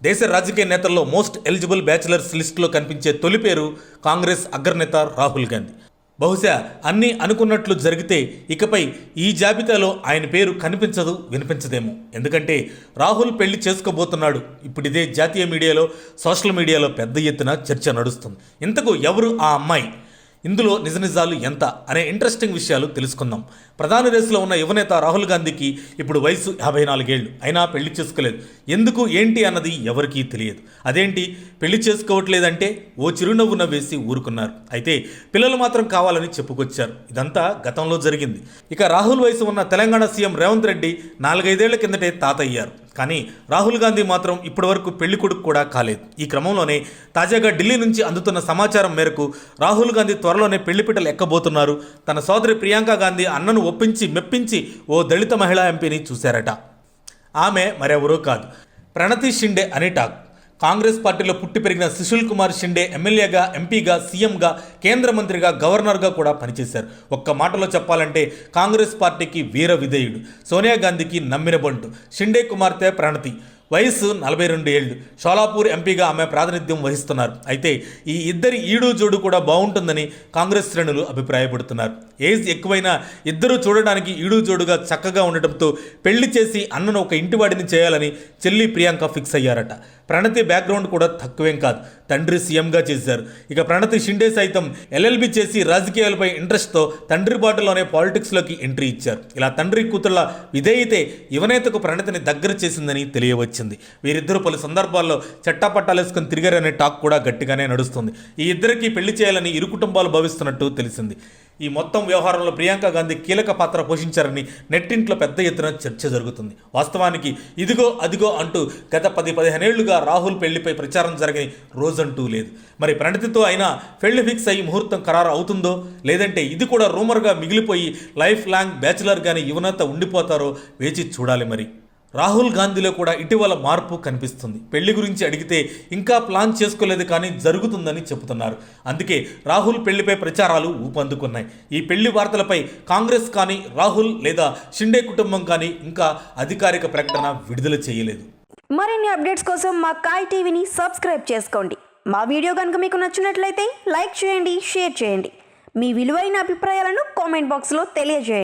దేశ రాజకీయ నేతల్లో మోస్ట్ ఎలిజిబుల్ బ్యాచిలర్స్ లిస్టులో కనిపించే తొలి పేరు కాంగ్రెస్ అగ్రనేత రాహుల్ గాంధీ. బహుశా అన్నీ అనుకున్నట్లు జరిగితే ఇకపై ఈ జాబితాలో ఆయన పేరు కనిపించదు, వినిపించదేమో. ఎందుకంటే రాహుల్ పెళ్లి చేసుకోబోతున్నాడు. ఇప్పుడు ఇదే జాతీయ మీడియాలో, సోషల్ మీడియాలో పెద్ద ఎత్తున చర్చ నడుస్తుంది. ఇంతకు ఎవరు ఆ అమ్మాయి, ఇందులో నిజాలు ఎంత అనే ఇంట్రెస్టింగ్ విషయాలు తెలుసుకుందాం. ప్రధాన రేసులో ఉన్న యువనేత రాహుల్ గాంధీకి ఇప్పుడు వయసు 54 ఏళ్ళు. అయినా పెళ్లి చేసుకోలేదు. ఎందుకు ఏంటి అన్నది ఎవరికీ తెలియదు. అదేంటి పెళ్లి చేసుకోవట్లేదంటే ఓ చిరునవ్వు నవ్వేసి ఊరుకున్నారు. అయితే పిల్లలు మాత్రం కావాలని చెప్పుకొచ్చారు. ఇదంతా గతంలో జరిగింది. ఇక రాహుల్ వయసు ఉన్న తెలంగాణ సీఎం రేవంత్ రెడ్డి 4-5 ఏళ్ల కిందటే తాత అయ్యారు. కానీ రాహుల్ గాంధీ మాత్రం ఇప్పటివరకు పెళ్లి కొడుకు కూడా కాలేదు. ఈ క్రమంలోనే తాజాగా ఢిల్లీ నుంచి అందుతున్న సమాచారం మేరకు రాహుల్ గాంధీ త్వరలోనే పెళ్లిపీటలు ఎక్కబోతున్నారు. తన సోదరి ప్రియాంక గాంధీ అన్నను ఒప్పించి మెప్పించి ఓ దళిత మహిళా ఎంపీని చూశారట. ఆమె మరెవరూ కాదు, ప్రణతి షిండే అని టాక్. కాంగ్రెస్ పార్టీలో పుట్టి పెరిగిన సుశీల్ కుమార్ షిండే ఎమ్మెల్యేగా, ఎంపీగా, సీఎంగా, కేంద్ర మంత్రిగా, గవర్నర్గా కూడా పనిచేశారు. ఒక్క మాటలో చెప్పాలంటే కాంగ్రెస్ పార్టీకి వీర విధేయుడు, సోనియా గాంధీకి నమ్మిన బంటు. షిండే కుమార్తె ప్రణతి వయసు 42 ఏళ్ళు. షోలాపూర్ ఎంపీగా ఆమె ప్రాతినిధ్యం వహిస్తున్నారు. అయితే ఈ ఇద్దరి ఈడు జోడు కూడా బాగుంటుందని కాంగ్రెస్ శ్రేణులు అభిప్రాయపడుతున్నారు. ఏజ్ ఎక్కువైనా ఇద్దరు చూడడానికి ఈడు జోడుగా చక్కగా ఉండటంతో పెళ్లి చేసి అన్నను ఒక ఇంటివాడిని చేయాలని చెల్లి ప్రియాంక ఫిక్స్ అయ్యారట. ప్రణతి బ్యాక్గ్రౌండ్ కూడా తక్కువేం కాదు. తండ్రి సీఎంగా చేశారు. ఇక ప్రణతి షిండే సైతం ఎల్ఎల్బి చేసి రాజకీయాలపై ఇంట్రెస్ట్తో తండ్రి బాటలోనే పాలిటిక్స్లోకి ఎంట్రీ ఇచ్చారు. ఇలా తండ్రి కూతుళ్ల విధేయతే యువనేతకు ప్రణతిని దగ్గర చేసిందని తెలియవచ్చు. వీరిద్దరూ పలు సందర్భాల్లో చట్టాపట్టాలేసుకుని తిరిగారనే టాక్ కూడా గట్టిగానే నడుస్తుంది. ఈ ఇద్దరికి పెళ్లి చేయాలని ఇరు కుటుంబాలు భావిస్తున్నట్టు తెలిసింది. ఈ మొత్తం వ్యవహారంలో ప్రియాంక గాంధీ కీలక పాత్ర పోషించారని నెట్టింట్లో పెద్ద ఎత్తున చర్చ జరుగుతుంది. వాస్తవానికి ఇదిగో అదిగో అంటూ గత 10-15 ఏళ్లుగా రాహుల్ పెళ్లిపై ప్రచారం జరగని రోజంటూ లేదు. మరి ప్రణతితో అయినా పెళ్లి ఫిక్స్ అయ్యి ముహూర్తం ఖరారు అవుతుందో, లేదంటే ఇది కూడా రూమర్గా మిగిలిపోయి లైఫ్ లాంగ్ బ్యాచులర్గానే యువనేత ఉండిపోతారో వేచి చూడాలి. మరి రాహుల్ గాంధీలో కూడా ఇటీవల మార్పు కనిపిస్తుంది. పెళ్లి గురించి అడిగితే ఇంకా ప్లాన్ చేసుకోలేదు కానీ జరుగుతుందని చెబుతున్నారు. అందుకే రాహుల్ పెళ్లిపై ప్రచారాలు ఊపందుకున్నాయి. ఈ పెళ్లి వార్తలపై కాంగ్రెస్ కానీ, రాహుల్ లేదా షిండే కుటుంబం కానీ ఇంకా అధికారిక ప్రకటన విడుదల చేయలేదు. మరిన్ని అప్డేట్స్ కోసం మా కాయ్ టీవీని సబ్స్క్రైబ్ చేసుకోండి. మా వీడియో కనుక మీకు నచ్చినట్లయితే లైక్ చేయండి, షేర్ చేయండి. మీ విలువైన అభిప్రాయాలను కామెంట్ బాక్స్లో తెలియజేయండి.